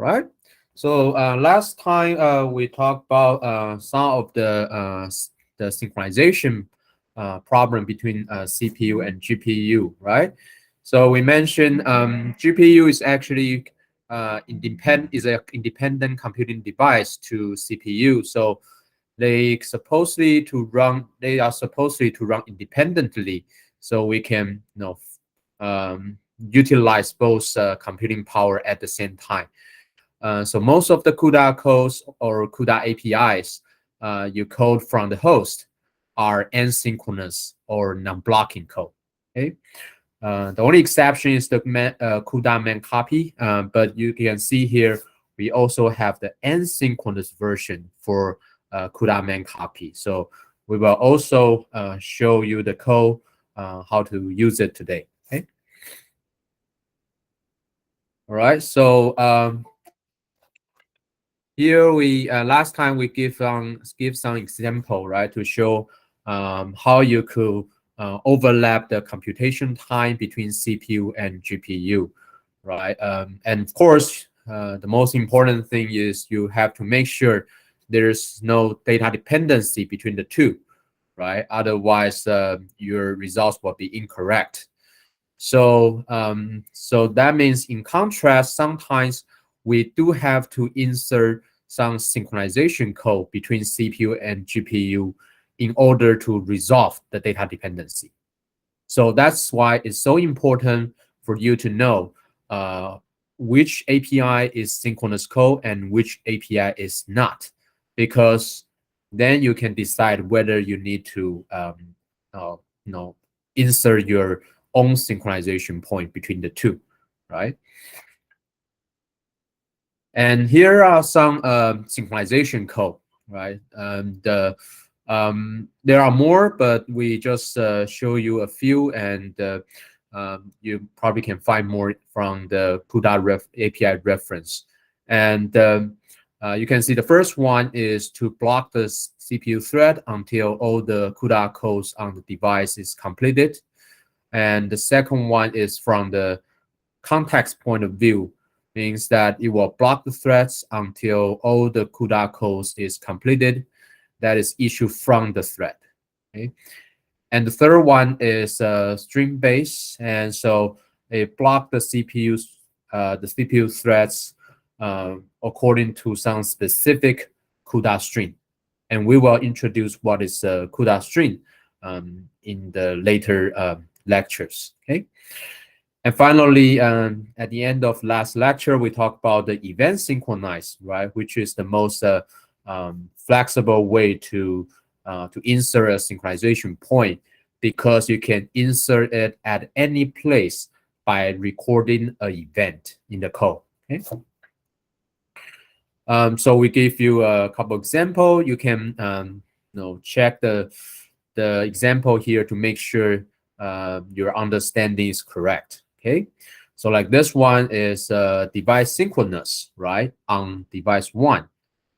right? So last time we talked about some of the synchronization problem between CPU and GPU, right? So we mentioned GPU is actually is an independent computing device to CPU. So they are supposedly to run independently, so we can utilize both computing power at the same time. So most of the CUDA codes or CUDA APIs you code from the host are asynchronous or non-blocking code. Okay. The only exception is the CUDA main copy, but you can see here we also have the asynchronous version for CUDA main copy. So we will also show you the code how to use it today. Okay. All right. So here we last time we give some example, right, to show how you could overlap the computation time between CPU and GPU, right? And of course, the most important thing is you have to make sure there's no data dependency between the two, right? Otherwise, your results will be incorrect. So so that means, in contrast, sometimes we do have to insert some synchronization code between CPU and GPU in order to resolve the data dependency. So that's why it's so important for you to know which API is synchronous code and which API is not, because then you can decide whether you need to insert your own synchronization point between the two, right? And here are some synchronization code, right? There are more, but we just show you a few, and you probably can find more from the CUDA API reference. And you can see the first one is to block the CPU thread until all the CUDA codes on the device is completed. And the second one is from the context point of view, means that it will block the threads until all the CUDA codes is completed that is issued from the thread. Okay? And the third one is string based, and so it block the CPU threads according to some specific CUDA string. And we will introduce what is a CUDA string in the later lectures. Okay. And finally, at the end of last lecture, we talked about the event synchronize, right, which is the most flexible way to insert a synchronization point, because you can insert it at any place by recording an event in the code. Okay. So we give you a couple examples. You can check the example here to make sure your understanding is correct. Okay, so like this one is device synchronous, right, on device 1.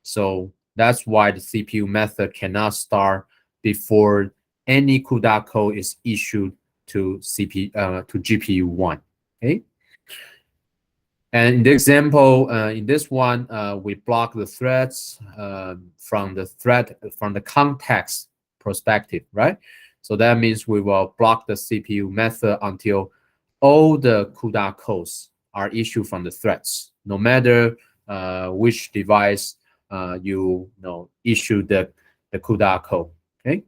So that's why the CPU method cannot start before any CUDA code is issued to GPU 1. Okay. And in the example, in this one, we block the threads from the context perspective, right? So that means we will block the CPU method until all the CUDA codes are issued from the threads, no matter which device you issue the CUDA code. Okay.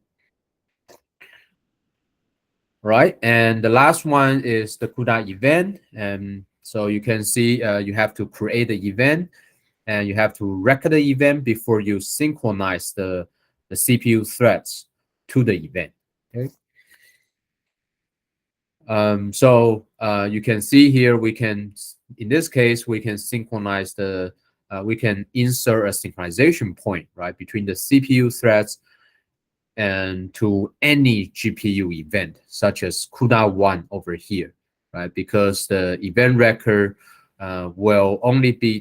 Right. And the last one is the CUDA event. And so you can see you have to create the event, and you have to record the event before you synchronize the CPU threads to the event. Okay. So you can see here, in this case, we can synchronize we can insert a synchronization point, right, between the CPU threads and to any GPU event, such as CUDA 1 over here, right? Because the event record the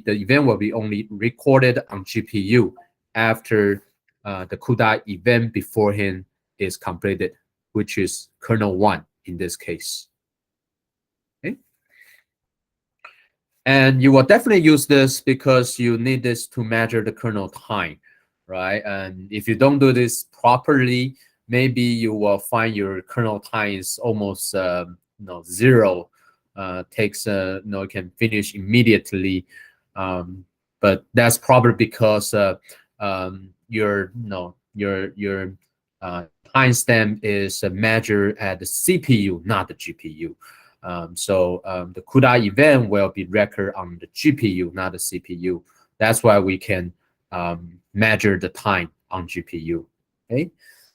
event will be only recorded on GPU after the CUDA event beforehand is completed, which is kernel 1 in this case. Okay. And you will definitely use this because you need this to measure the kernel time, right? And if you don't do this properly, maybe you will find your kernel time is almost zero. Takes can finish immediately, but that's probably because your timestamp is measured at the CPU, not the GPU. The CUDA event will be recorded on the GPU, not the CPU. That's why we can measure the time on GPU. Okay,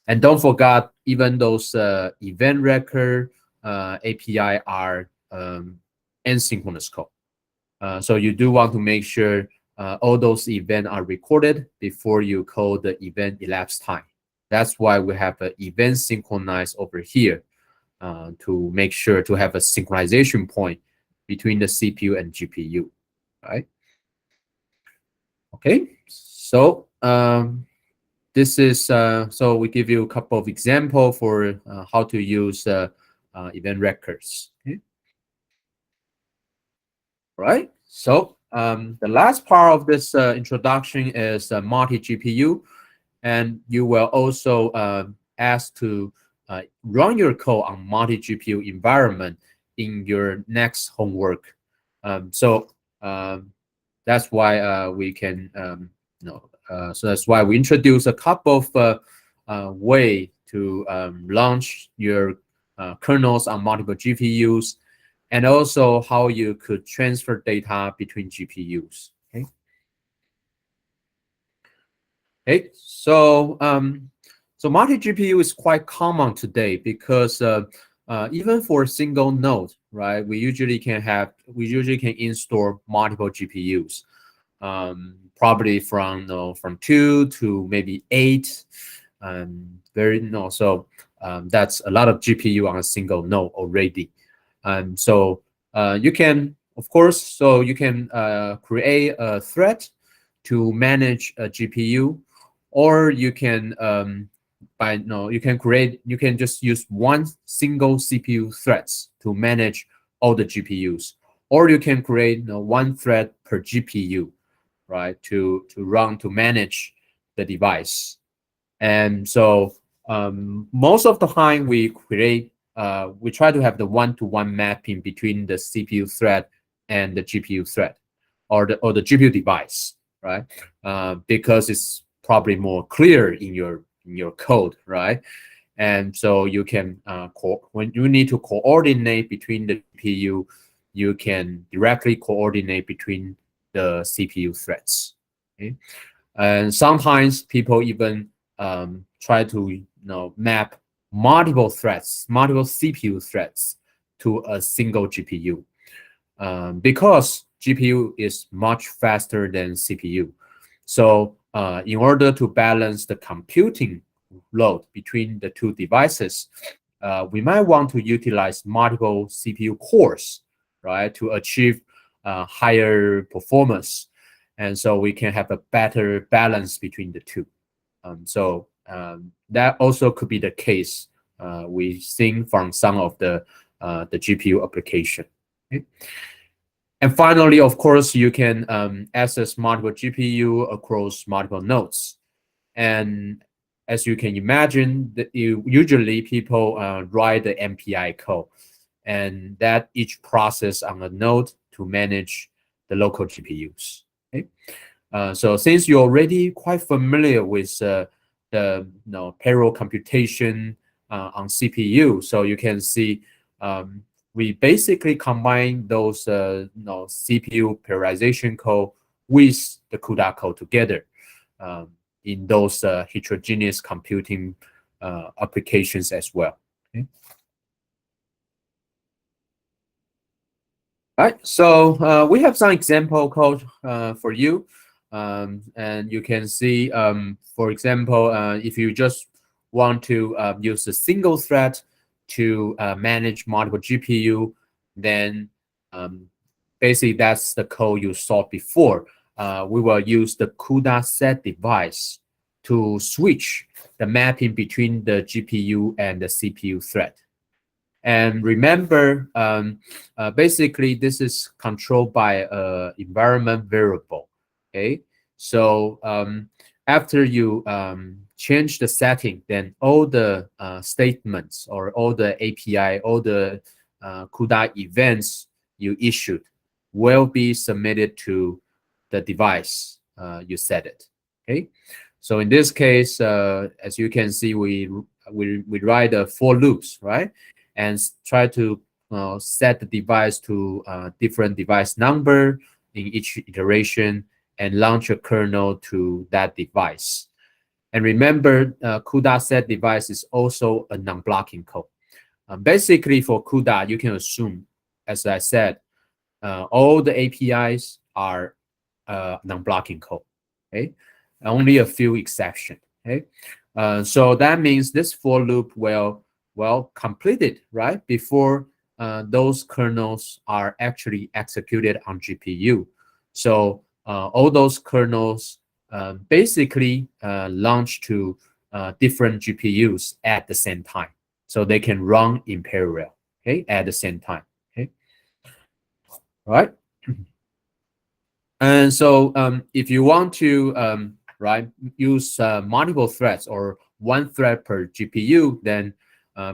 and don't forget, even those event record API are asynchronous code. So you do want to make sure all those events are recorded before you call the event elapsed time. That's why we have an event synchronized over here to make sure to have a synchronization point between the CPU and GPU, right? Okay, so this is so we give you a couple of examples for how to use event records. Okay. Right. So the last part of this introduction is multi-GPU, and you will also asked to run your code on multi-GPU environment in your next homework. So that's why we can, so that's why we introduce a couple of way to launch your kernels on multiple GPUs, and also how you could transfer data between GPUs. Okay. Okay. So multi GPU is quite common today because even for a single node, right? We usually can install multiple GPUs, probably from 2 to maybe 8. So that's a lot of GPU on a single node already. So you can, of course, so you can create a thread to manage a GPU, or you can you can just use one single CPU threads to manage all the GPUs, or you can create one thread per GPU, right, to manage the device. And so most of the time we try to have the one-to-one mapping between the CPU thread and the GPU thread, or the GPU device, right? Because it's probably more clear in your code, right? And so you can when you need to coordinate between the GPU, you can directly coordinate between the CPU threads. Okay? And sometimes people even try to map multiple threads, multiple CPU threads to a single GPU, because GPU is much faster than CPU. So in order to balance the computing load between the two devices, we might want to utilize multiple CPU cores, right, to achieve higher performance. And so we can have a better balance between the two. That also could be the case we've seen from some of the GPU application. Okay? And finally, of course, you can access multiple GPU across multiple nodes. And as you can imagine, usually people write the MPI code, and that each process on a node to manage the local GPUs. Okay? So since you're already quite familiar with the parallel computation on CPU, so you can see we basically combine those CPU parallelization code with the CUDA code together in those heterogeneous computing applications as well. Okay. All right, so we have some example code for you, and you can see, for example, if you just want to use a single thread to manage multiple GPU, then basically that's the code you saw before. We will use the CUDA set device to switch the mapping between the GPU and the CPU thread. And remember, basically, this is controlled by environment variable. Okay, so after you change the setting, then all the statements or all the API, all the CUDA events you issued will be submitted to the device you set it. Okay, so in this case, as you can see, we write for loops, right, and try to set the device to different device number in each iteration and launch a kernel to that device. And remember, CUDA set device is also a non-blocking code. Basically, for CUDA, you can assume, as I said, all the APIs are non-blocking code. Okay, only a few exceptions. Okay, so that means this for loop will completed right before those kernels are actually executed on GPU. So all those kernels basically launch to different GPUs at the same time, so they can run in parallel. Okay, at the same time. Okay, all right. And so if you want to right use multiple threads or one thread per GPU, then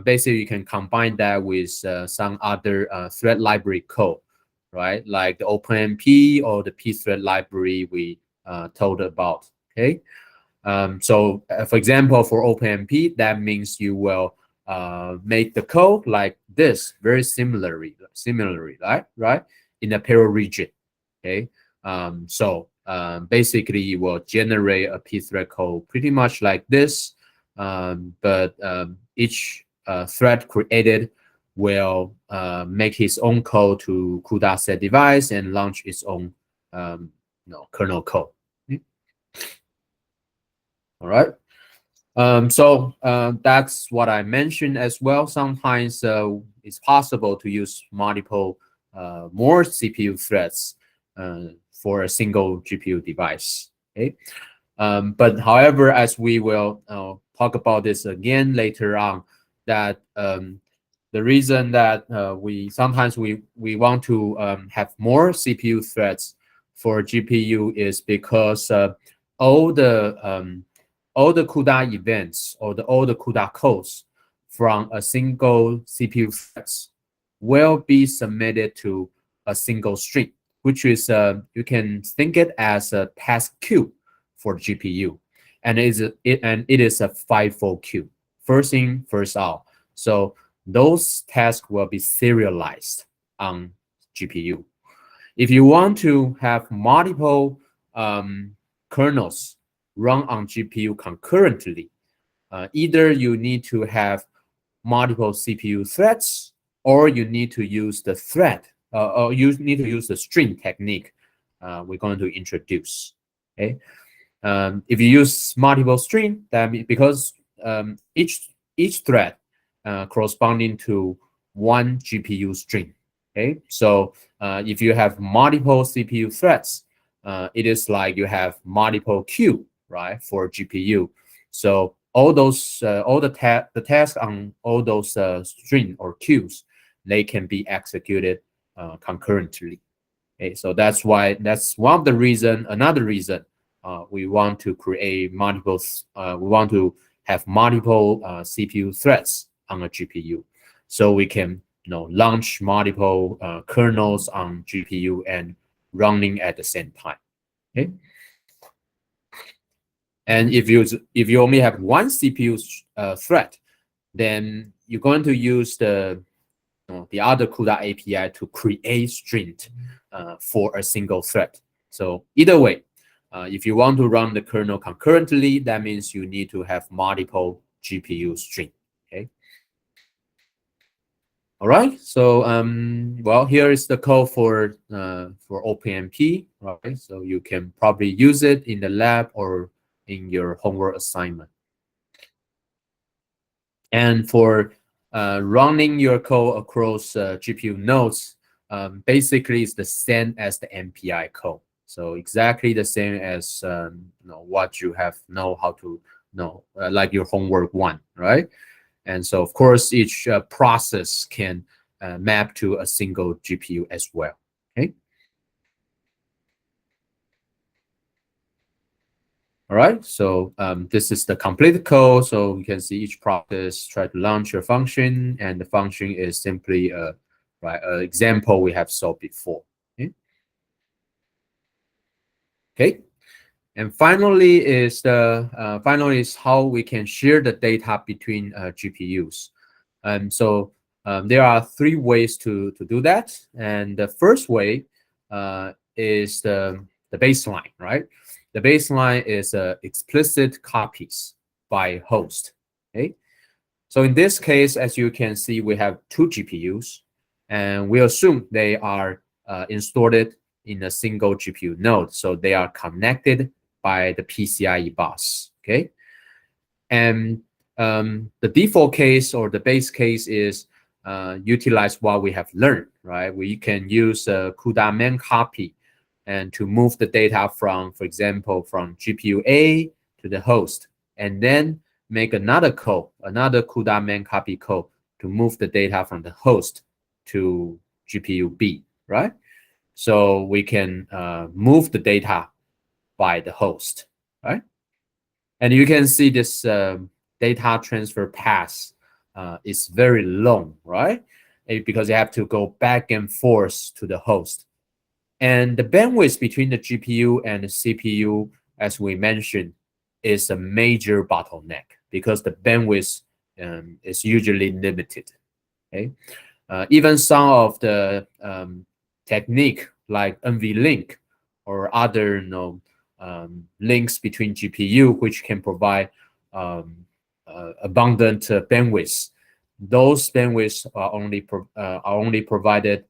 basically you can combine that with some other thread library code, right? Like the OpenMP or the pthread library we told about. Okay. So for example, for OpenMP, that means you will make the code like this, very similarly, right, in a parallel region. Okay. So basically, you will generate a pthread code pretty much like this, but each thread created will make its own code to CUDA set device and launch its own kernel code. Okay. All right. So that's what I mentioned as well. Sometimes it's possible to use multiple more CPU threads for a single GPU device. Okay, but however, as we will talk about this again later on, that the reason that we sometimes we want to have more CPU threads for GPU is because all the CUDA events or all the CUDA codes from a single CPU threads will be submitted to a single stream, which is you can think it as a task queue for GPU, and it is a FIFO queue, first in, first out. So those tasks will be serialized on GPU. If you want to have multiple kernels run on GPU concurrently, either you need to have multiple CPU threads, or you need to use the thread, or you need to use the string technique we're going to introduce. Okay, if you use multiple string, that means because each thread corresponding to one GPU string. Okay, so if you have multiple CPU threads, it is like you have multiple queue, right, for GPU. So all those all the tasks on all those string or queues, they can be executed concurrently. Okay, so that's why that's one of the reason. Another reason we want to create multiple. We want to have multiple CPU threads on a GPU, so we can launch multiple kernels on GPU and running at the same time. Okay. And if you only have one CPU thread, then you're going to use the other CUDA API to create string for a single thread. So either way, if you want to run the kernel concurrently, that means you need to have multiple GPU string. Okay. All right. So well, here is the code for OpenMP, right? So you can probably use it in the lab or in your homework assignment. And for running your code across GPU nodes, basically it's the same as the MPI code. So exactly the same as what you have know how to know, like your homework one, right? And so, of course, each process can map to a single GPU as well. Okay. All right, so this is the complete code. So you can see each process try to launch your function, and the function is simply a an example we have solved before. Okay. Okay. And finally is how we can share the data between GPUs. So there are three ways to do that. And the first way is the baseline, right? The baseline is explicit copies by host. Okay. So in this case, as you can see, we have two GPUs, and we assume they are installed in a single GPU node. So they are connected by the PCIe bus. Okay. And the default case or the base case is utilize what we have learned, right? We can use a CUDA main copy and to move the data from, for example, from GPU A to the host, and then make another code, another CUDA main copy code to move the data from the host to GPU B, right? So we can move the data by the host, right? And you can see this data transfer path is very long, right? Because you have to go back and forth to the host. And the bandwidth between the GPU and the CPU, as we mentioned, is a major bottleneck because the bandwidth is usually limited. Okay, even some of the technique like NVLink or other links between GPU, which can provide abundant bandwidth. Those bandwidths are only provided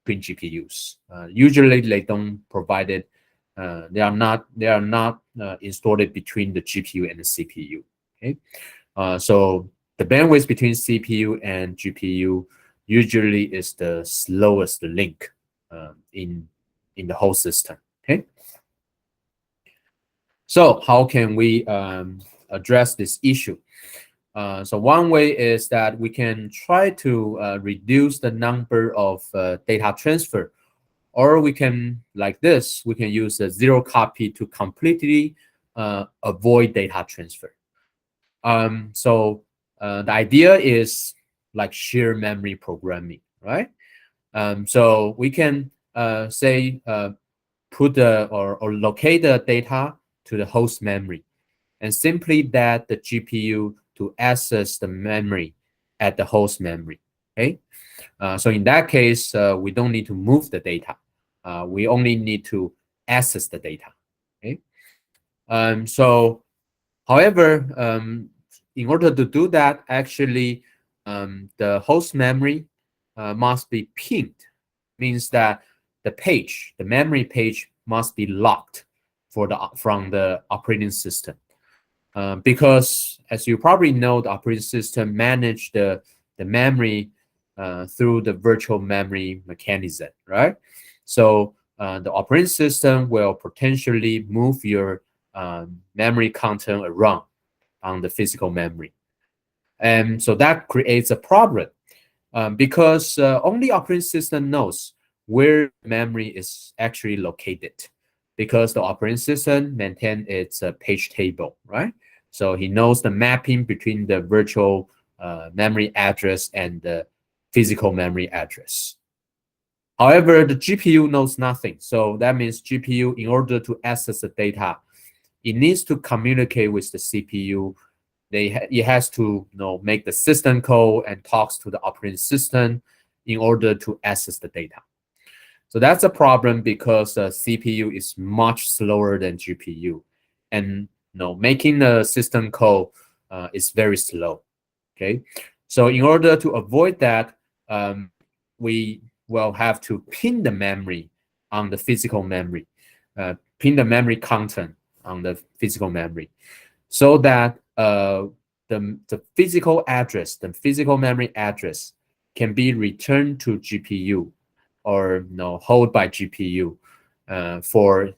between GPUs. Usually, they don't provide it. They are not installed between the GPU and the CPU. Okay, so the bandwidth between CPU and GPU usually is the slowest link in the whole system. Okay. So how can we address this issue? So one way is that we can try to reduce the number of data transfer, or we can, like this, we can use a zero copy to completely avoid data transfer. So the idea is like sheer memory programming, right? So we can say put or locate the data to the host memory, and simply that the GPU to access the memory at the host memory. Okay, so in that case, we don't need to move the data. We only need to access the data. Okay, so however, in order to do that, actually, the host memory must be pinged. Means that the memory page must be locked from the operating system. Because as you probably know, the operating system manage the memory through the virtual memory mechanism, right? So the operating system will potentially move your memory content around on the physical memory. And so that creates a problem because only operating system knows where memory is actually located, because the operating system maintains its page table, right? So he knows the mapping between the virtual memory address and the physical memory address. However, the GPU knows nothing. So that means GPU, in order to access the data, it needs to communicate with the CPU. It has to make the system call and talks to the operating system in order to access the data. So that's a problem because CPU is much slower than GPU, and making the system call is very slow. Okay, so in order to avoid that, we will have to pin the memory on the physical memory, pin the memory content on the physical memory, so that the physical address, the physical memory address, can be returned to GPU or hold by GPU for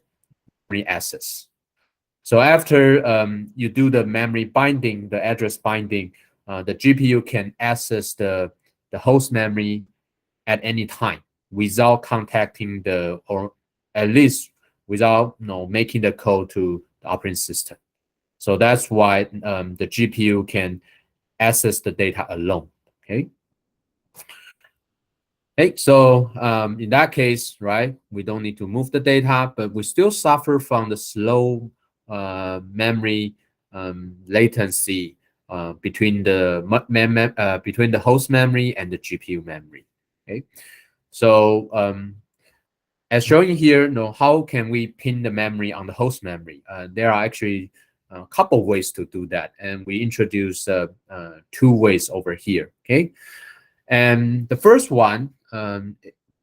memory access. So after you do the memory binding, the address binding, the GPU can access the host memory at any time without contacting or at least without making the call to the operating system. So that's why the GPU can access the data alone. Okay. Okay, so in that case, right, we don't need to move the data, but we still suffer from the slow memory latency between between the host memory and the GPU memory. Okay, so as shown here, how can we pin the memory on the host memory? There are actually a couple ways to do that, and we introduce 2 ways over here. Okay, and the first one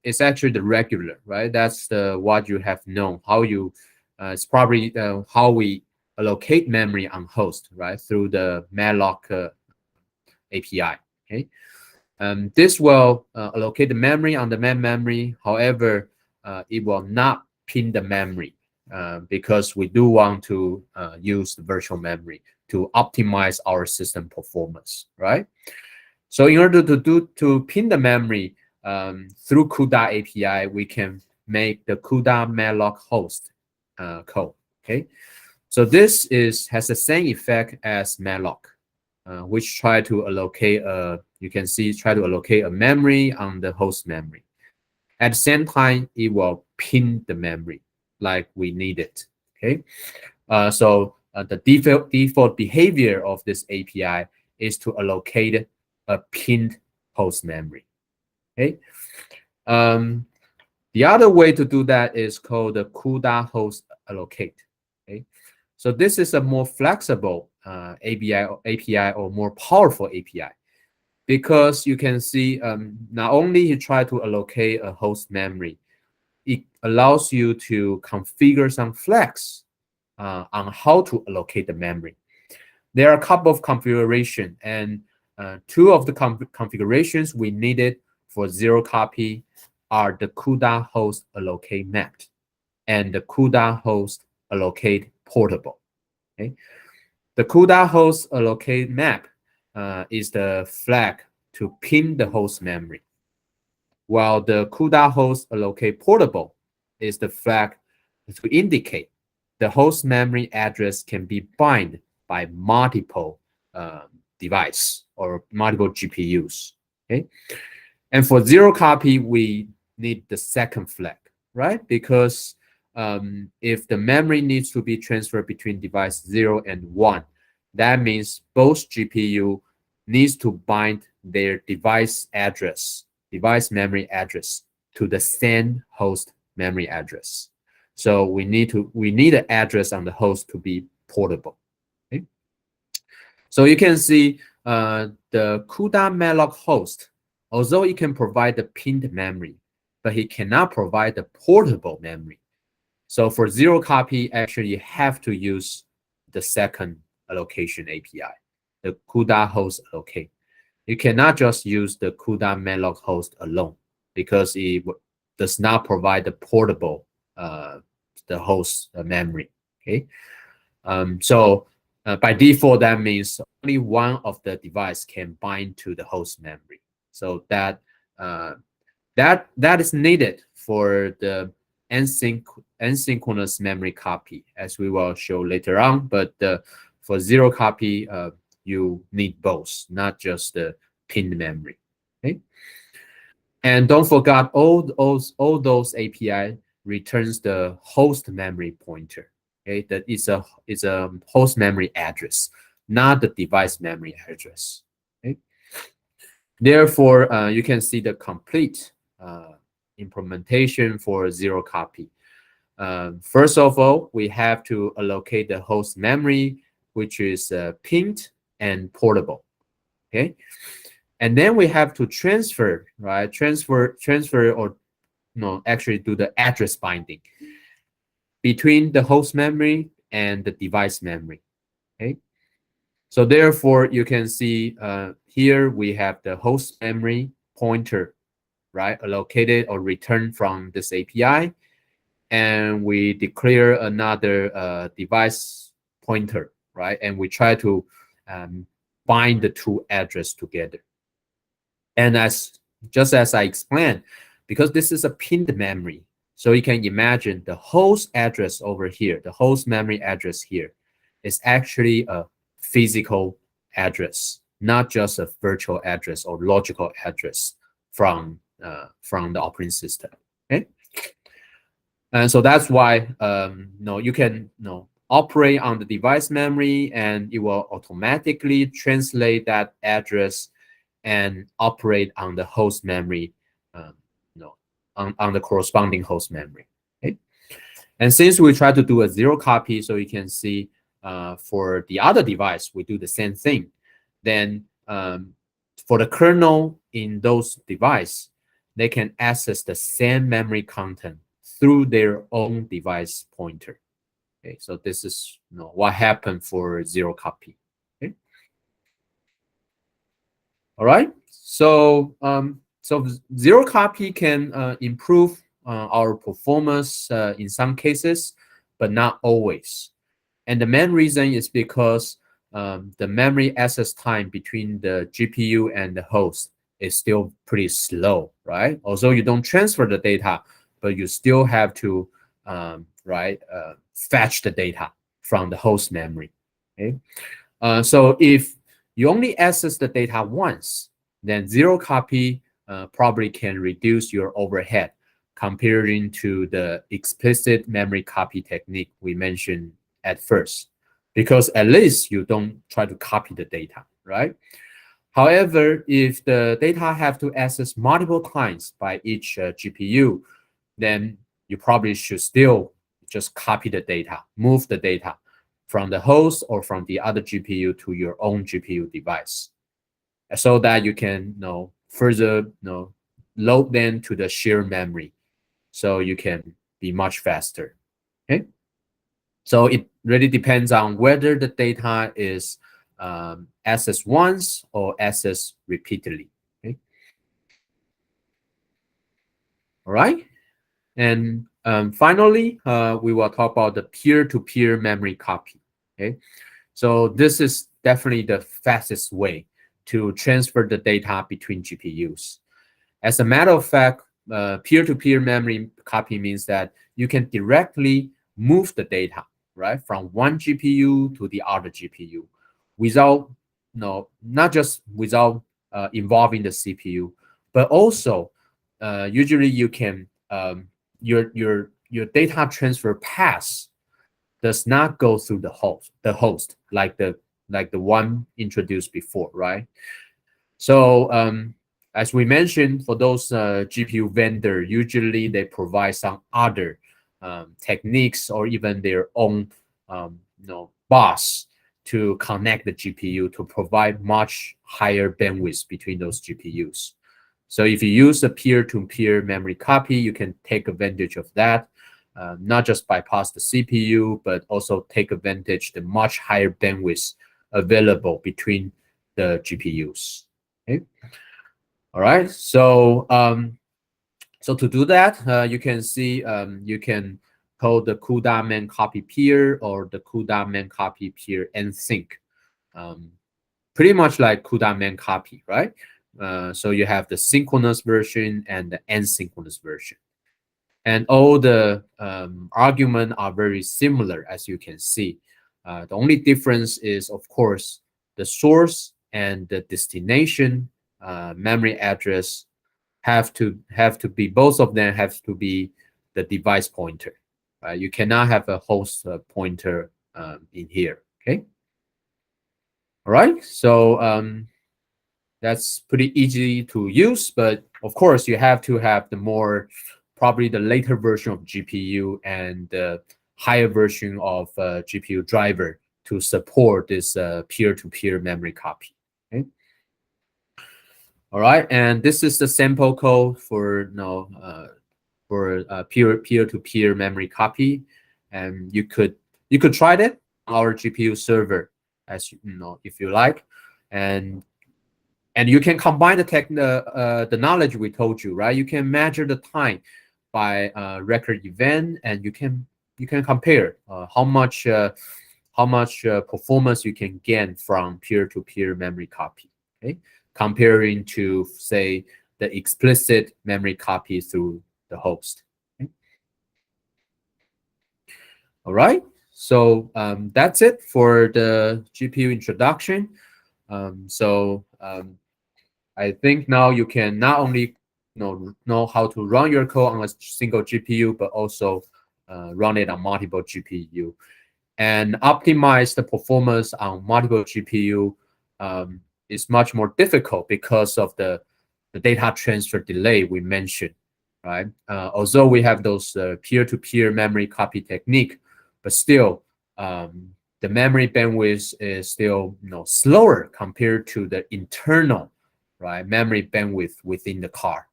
is actually the regular, right? That's what you have known. How you it's probably how we allocate memory on host, right? Through the malloc API. Okay, this will allocate the memory on the main memory. However, it will not pin the memory because we do want to use the virtual memory to optimize our system performance, right? So in order to pin the memory through CUDA API, we can make the CUDA malloc host code. Okay, so this has the same effect as malloc, which try to allocate you can see try to allocate a memory on the host memory. At the same time, it will pin the memory like we need it. Okay, so the default behavior of this API is to allocate a pinned host memory. Okay, the other way to do that is called the CUDA host allocate. Okay, so this is a more flexible API or more powerful API because you can see not only you try to allocate a host memory, it allows you to configure some flex on how to allocate the memory. There are a couple of configurations, and 2 of the configurations we needed for 0 copy are the CUDA host allocate mapped and the CUDA host allocate portable. Okay, the CUDA host allocate map is the flag to pin the host memory, while the CUDA host allocate portable is the flag to indicate the host memory address can be bind by multiple device or multiple GPUs. Okay, and for 0 copy, we need the second flag, right? Because if the memory needs to be transferred between device 0 and 1, that means both GPU needs to bind their device memory address to the same host memory address. So we need an address on the host to be portable. Okay? So you can see the CUDA malloc host, although it can provide the pinned memory, but it cannot provide the portable memory. So for 0 copy, actually you have to use the second allocation API, the CUDA host allocate. You cannot just use the CUDA malloc host alone because it does not provide the portable the host memory. Okay, so by default that means only one of the device can bind to the host memory. So that is needed for the asynchronous memory copy, as we will show later on. But for 0 copy, you need both, not just the pinned memory. Okay, and don't forget all those API returns the host memory pointer. Okay, that is a host memory address, not the device memory address. Okay, therefore you can see the complete implementation for 0 copy. First of all, we have to allocate the host memory, which is pinned and portable. Okay, and then we have to transfer, right? Transfer or no, actually do the address binding between the host memory and the device memory. Okay, so therefore you can see here we have the host memory pointer, right, allocated or returned from this API, and we declare another device pointer, right, and we try to bind the two address together. And just as I explained, because this is a pinned memory, so you can imagine the host address over here, the host memory address here, is actually a physical address, not just a virtual address or logical address from the operating system. Okay, and so that's why you can operate on the device memory, and it will automatically translate that address and operate on the host memory, on the corresponding host memory. Okay, and since we try to do a zero copy, so you can see for the other device we do the same thing. Then for the kernel in those device, they can access the same memory content through their own device pointer. Okay, so this is what happened for zero copy. Okay. All right. So so zero copy can improve our performance in some cases, but not always. And the main reason is because the memory access time between the GPU and the host is still pretty slow, right? Although you don't transfer the data, but you still have to fetch the data from the host memory. Okay, so if you only access the data once, then zero copy probably can reduce your overhead comparing to the explicit memory copy technique we mentioned at first, because at least you don't try to copy the data, right? However, if the data have to access multiple times by each GPU, then you probably should still just copy the data, move the data from the host or from the other GPU to your own GPU device, so that you can further load them to the shared memory, so you can be much faster. Okay, so it really depends on whether the data is accessed once or accessed repeatedly. Okay, all right. And finally, we will talk about the peer-to-peer memory copy. Okay, so this is definitely the fastest way to transfer the data between GPUs. As a matter of fact, peer-to-peer memory copy means that you can directly move the data, right, from one GPU to the other GPU without, not just without involving the CPU, but also usually you can your data transfer path does not go through the host like the one introduced before, right? So as we mentioned, for those GPU vendor, usually they provide some other techniques or even their own bus to connect the GPU to provide much higher bandwidth between those GPUs. So if you use a peer-to-peer memory copy, you can take advantage of that, not just bypass the CPU, but also take advantage the much higher bandwidth available between the GPUs. Okay. All right. So so to do that, you can see you can call the CUDA main copy peer or the CUDA main copy peer nsync. Pretty much like CUDA main copy, right? So you have the synchronous version and the asynchronous version. And all the arguments are very similar, as you can see. The only difference is, of course, the source and the destination memory address have to be, both of them have to be the device pointer. You cannot have a host pointer in here. Okay. All right. So that's pretty easy to use, but of course you have to have the more, probably the later version of GPU and the higher version of GPU driver to support this peer-to-peer memory copy. Okay. All right, and this is the sample code for peer-to-peer memory copy, and you could try that on our GPU server, as you know, if you like, and you can combine the knowledge we told you, right? You can measure the time by record event, and you can compare how how much performance you can gain from peer-to-peer memory copy, okay, comparing to, say, the explicit memory copy through the host. Okay? All right, so that's it for the GPU introduction. I think now you can not only know how to run your code on a single GPU, but also run it on multiple GPU and optimize the performance on multiple GPU. Is much more difficult because of the data transfer delay we mentioned, right? Although we have those peer-to-peer memory copy technique, but still the memory bandwidth is still slower compared to the internal, right, memory bandwidth within the car.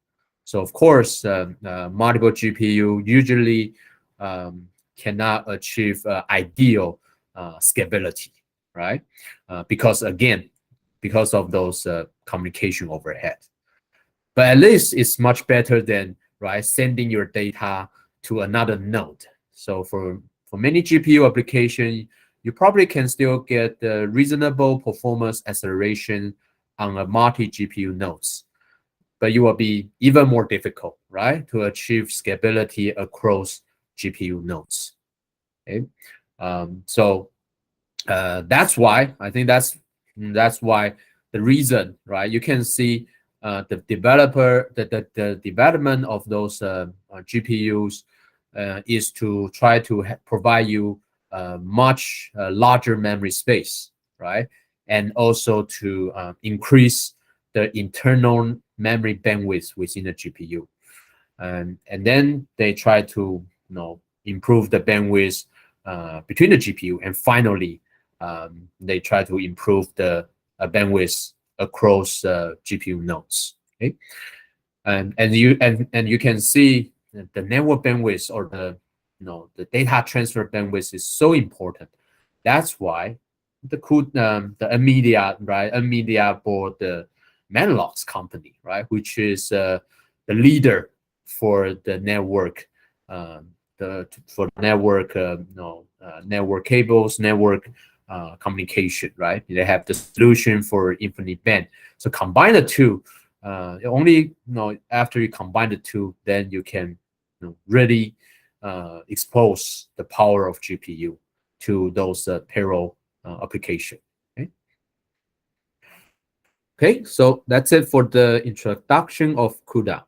So of course, multiple GPU usually cannot achieve ideal scalability, right? Because again, because of those communication overhead. But at least it's much better than, right, sending your data to another node. So for many GPU application, you probably can still get the reasonable performance acceleration on a multi-GPU nodes. But you will be even more difficult, right, to achieve scalability across GPU nodes. Okay, that's why I think that's why the reason, right? You can see the development of those GPUs is to try to provide you much larger memory space, right? And also to increase the internal memory bandwidth within the GPU, and then they try to improve the bandwidth between the GPU, and finally they try to improve the bandwidth across GPU nodes. Okay, and you can see the network bandwidth, or the data transfer bandwidth, is so important. That's why the NVIDIA, right? NVIDIA bought the Mellanox company, right, which is the leader for the network, network cables, network communication, right? They have the solution for infinite band. So combine the two. Only after you combine the two, then you can really expose the power of GPU to those parallel application. Okay? Okay, so that's it for the introduction of CUDA.